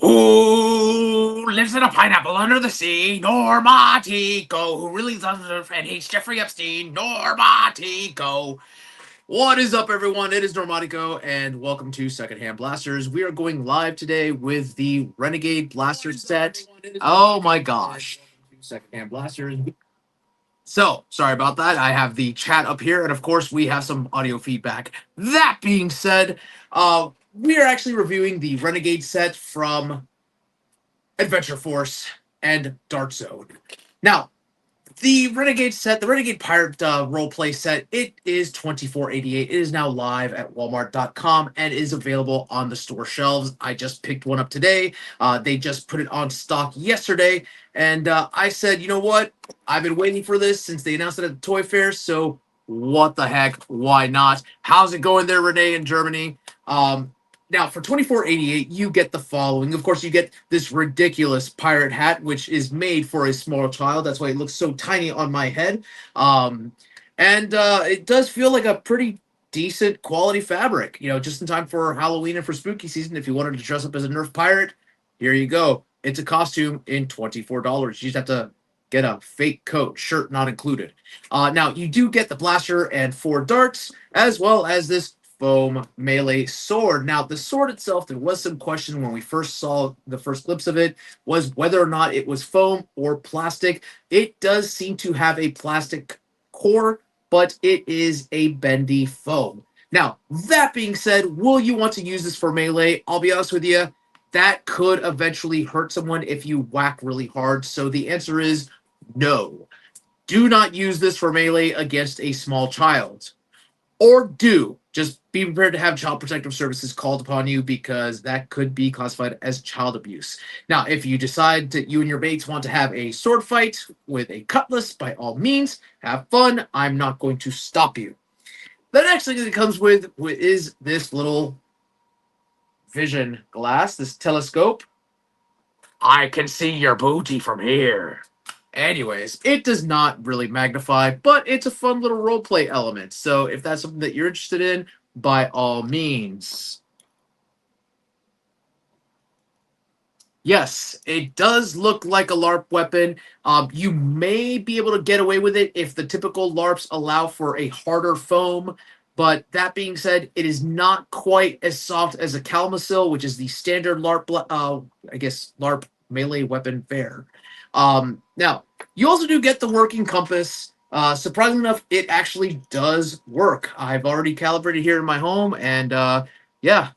Who lives in a pineapple under the sea? Normatico. Who really loves it and hates Jeffrey Epstein? Normatico. What is up, everyone? It is Normatico, and welcome to Secondhand Blasters. We are going live today with the Renegade Blaster set. Oh my gosh. Secondhand Blasters. So, sorry about that. I have the chat up here, and of course, we have some audio feedback. That being said, we are actually reviewing the Renegade set from Adventure Force and Dark Zone. Now, the Renegade set, the Renegade Pirate roleplay set, it is $24.88. It is now live at Walmart.com and is available on the store shelves. I just picked one up today. They just put it on stock yesterday, and I said, you know what? I've been waiting for this since they announced it at the Toy Fair, so what the heck? Why not? How's it going there, Renee, in Germany? Now, for $24.88, you get the following. Of course, you get this ridiculous pirate hat, which is made for a small child. That's why it looks so tiny on my head. And it does feel like a pretty decent quality fabric, just in time for Halloween and for spooky season. If you wanted to dress up as a Nerf pirate, here you go. It's a costume in $24. You just have to get a fake coat, shirt not included. Now, you do get the blaster and 4 darts, as well as this foam melee sword. Now, the sword itself, there was some question when we first saw the first glimpse of it, was whether or not it was foam or plastic. It does seem to have a plastic core, but it is a bendy foam. Now, that being said, will you want to use this for melee? I'll be honest with you, that could eventually hurt someone if you whack really hard. So the answer is no. Do not use this for melee against a small child. Or do. Just be prepared to have Child Protective Services called upon you because that could be classified as child abuse. Now, if you decide that you and your mates want to have a sword fight with a cutlass, by all means, have fun. I'm not going to stop you. The next thing that it comes with is this little vision glass, this telescope. I can see your booty from here. Anyways, it does not really magnify, but it's a fun little roleplay element. So if that's something that you're interested in, by all means. Yes, it does look like a LARP weapon. You may be able to get away with it if the typical LARPs allow for a harder foam. But that being said, it is not quite as soft as a Calmasil, which is the standard LARP, LARP melee weapon fare. Now, you also do get the working compass. Surprisingly enough, it actually does work. I've already calibrated here in my home, and yeah,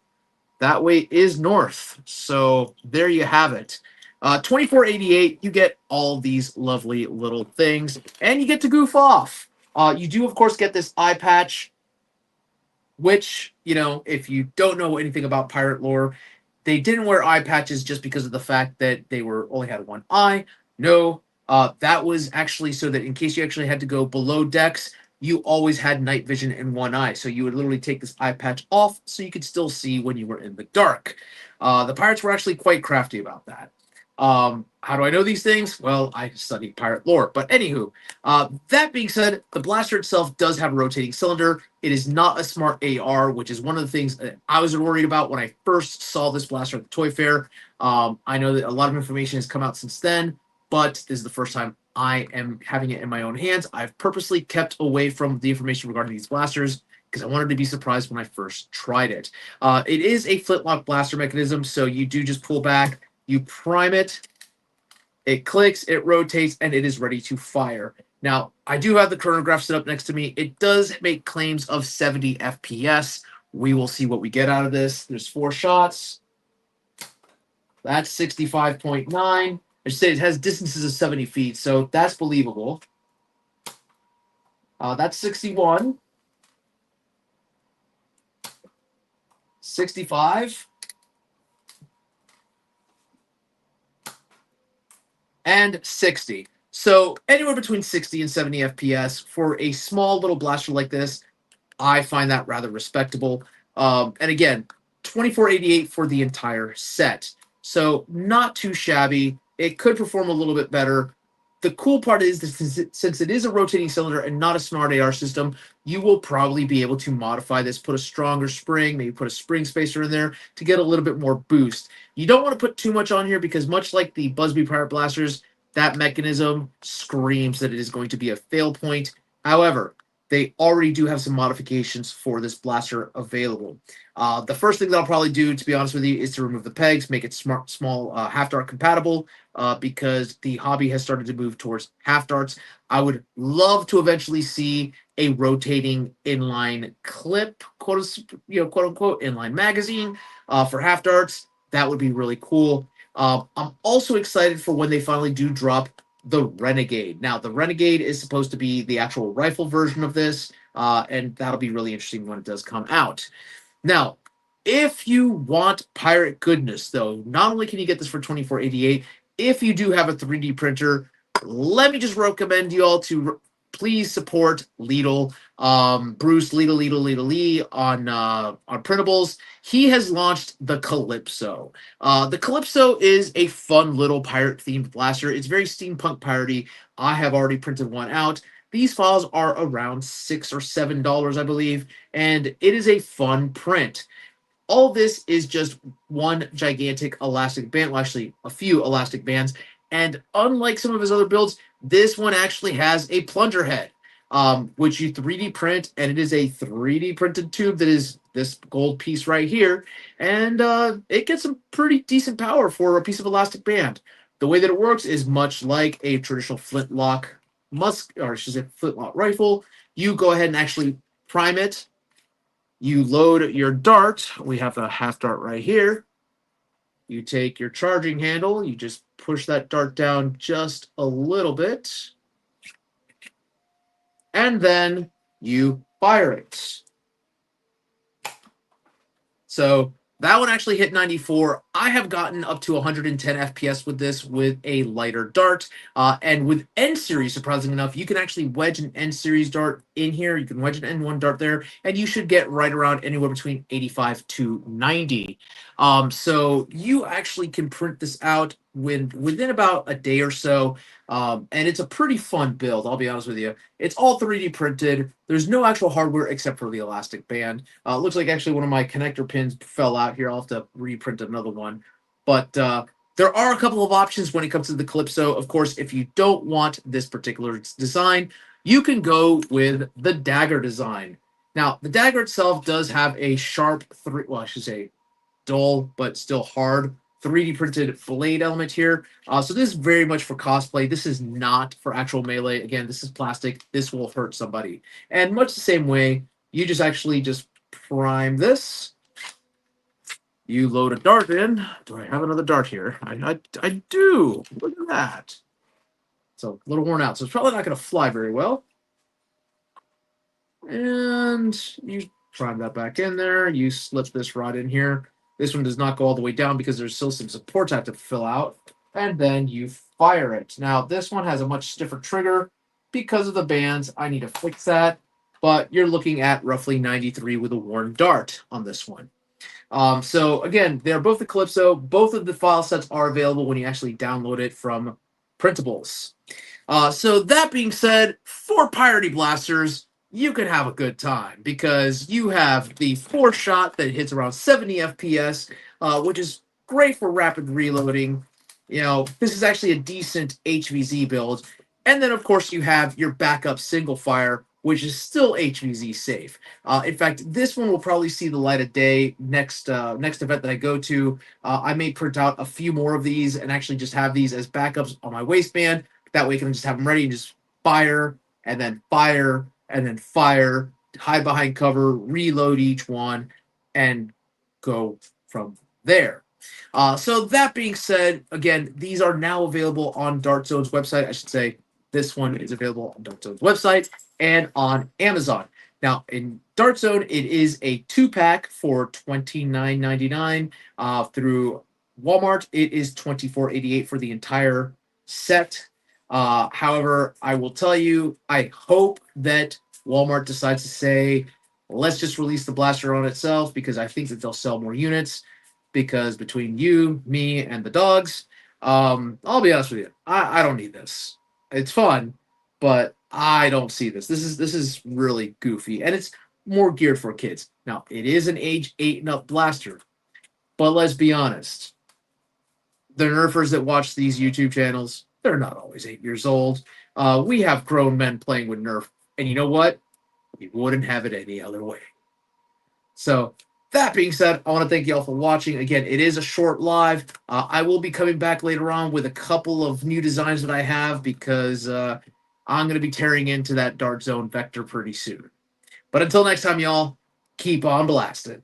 that way is north. So there you have it. $24.88, you get all these lovely little things, and you get to goof off. You do, of course, get this eye patch, which, if you don't know anything about pirate lore, they didn't wear eye patches just because of the fact that they only had one eye. No, that was actually so that in case you actually had to go below decks, you always had night vision in one eye. So you would literally take this eye patch off so you could still see when you were in the dark. The pirates were actually quite crafty about that. How do I know these things? Well, I studied pirate lore. But anywho, that being said, the blaster itself does have a rotating cylinder. It is not a smart AR, which is one of the things that I was worried about when I first saw this blaster at the Toy Fair. I know that a lot of information has come out since then, but this is the first time I am having it in my own hands. I've purposely kept away from the information regarding these blasters because I wanted to be surprised when I first tried it. It is a flintlock blaster mechanism, so you do just pull back, you prime it, it clicks, it rotates, and it is ready to fire. Now, I do have the chronograph set up next to me. It does make claims of 70 FPS. We will see what we get out of this. There's 4 shots. That's 65.9. I should say it has distances of 70 feet, so that's believable. That's 61. 65. And 60. So anywhere between 60 and 70 FPS for a small little blaster like this, I find that rather respectable. And again, $24.88 for the entire set. So not too shabby. It could perform a little bit better. The cool part is that since it is a rotating cylinder and not a smart AR system, you will probably be able to modify this, put a stronger spring, maybe put a spring spacer in there to get a little bit more boost. You don't want to put too much on here because much like the Busby Pirate Blasters, that mechanism screams that it is going to be a fail point. However, they already do have some modifications for this blaster available. The first thing that I'll probably do, to be honest with you, is to remove the pegs, make it small, half dart compatible, because the hobby has started to move towards half darts. I would love to eventually see a rotating inline clip, quote unquote, inline magazine for half darts. That would be really cool. I'm also excited for when they finally do drop the Renegade. Now, the Renegade is supposed to be the actual rifle version of this, and that'll be really interesting when it does come out. Now, if you want pirate goodness, though, not only can you get this for $24.88, if you do have a 3D printer, let me just recommend you all to please support Lidl. Bruce Lidl Lee on printables. He has launched the Calypso. The Calypso is a fun little pirate themed blaster. It's very steampunk piratey. I have already printed one out. These files are around $6 or $7, I believe, and it is a fun print. All this is just one gigantic elastic band, well, actually a few elastic bands, and unlike some of his other builds, this one actually has a plunger head, which you 3D print, and it is a 3D printed tube that is this gold piece right here, and it gets some pretty decent power for a piece of elastic band. The way that it works is much like a traditional flintlock or I should say flintlock rifle. You go ahead and actually prime it. You load your dart. We have the half dart right here. You take your charging handle. You just push that dart down just a little bit. And then you fire it. So that one actually hit 94. I have gotten up to 110 FPS with this with a lighter dart. And with N series, surprisingly enough, you can actually wedge an N series dart in here. You can wedge an N1 dart there, and you should get right around anywhere between 85 to 90. So you actually can print this out within about a day or so. And it's a pretty fun build, I'll be honest with you. It's all 3D printed. There's no actual hardware except for the elastic band. Looks like actually one of my connector pins fell out here. I'll have to reprint another one. But there are a couple of options when it comes to the Calypso. Of course, if you don't want this particular design, you can go with the Dagger design. Now, the Dagger itself does have a sharp, I should say dull, but still hard 3D printed blade element here. So this is very much for cosplay. This is not for actual melee. Again, this is plastic. This will hurt somebody. And much the same way, you just prime this. You load a dart in. Do I have another dart here? I do. Look at that. It's a little worn out, so it's probably not going to fly very well. And you prime that back in there. You slip this rod in here. This one does not go all the way down because there's still some supports I have to fill out. And then you fire it. Now, this one has a much stiffer trigger because of the bands. I need to fix that. But you're looking at roughly 93 with a worn dart on this one. So, again, they're both the Calypso. Both of the file sets are available when you actually download it from Printables. So, that being said, for Piratey Blasters, you can have a good time because you have the 4-shot that hits around 70 FPS, which is great for rapid reloading. You know, this is actually a decent HVZ build. And then, of course, you have your backup single fire, which is still HVZ safe. In fact, this one will probably see the light of day next event that I go to. I may print out a few more of these and actually just have these as backups on my waistband. That way I can just have them ready and just fire, and then fire, and then fire, hide behind cover, reload each one, and go from there. So that being said, again, these are now available on Dart Zone's website. I should say this one is available on Dart Zone's website and on Amazon. Now, in Dart Zone, it is a 2-pack for $29.99. Through Walmart, it is $24.88 for the entire set. However, I will tell you, I hope that Walmart decides to say, let's just release the blaster on itself, because I think that they'll sell more units. Because between you, me, and the dogs, I'll be honest with you, I don't need this. It's fun, but I don't see this. This is really goofy, and it's more geared for kids. Now, it is an age 8 and up blaster, but let's be honest. The nerfers that watch these YouTube channels, they're not always 8 years old. We have grown men playing with Nerf, and you know what? We wouldn't have it any other way. So, that being said, I want to thank you all for watching. Again, it is a short live. I will be coming back later on with a couple of new designs that I have because I'm going to be tearing into that Dart Zone vector pretty soon. But until next time, y'all, keep on blasting.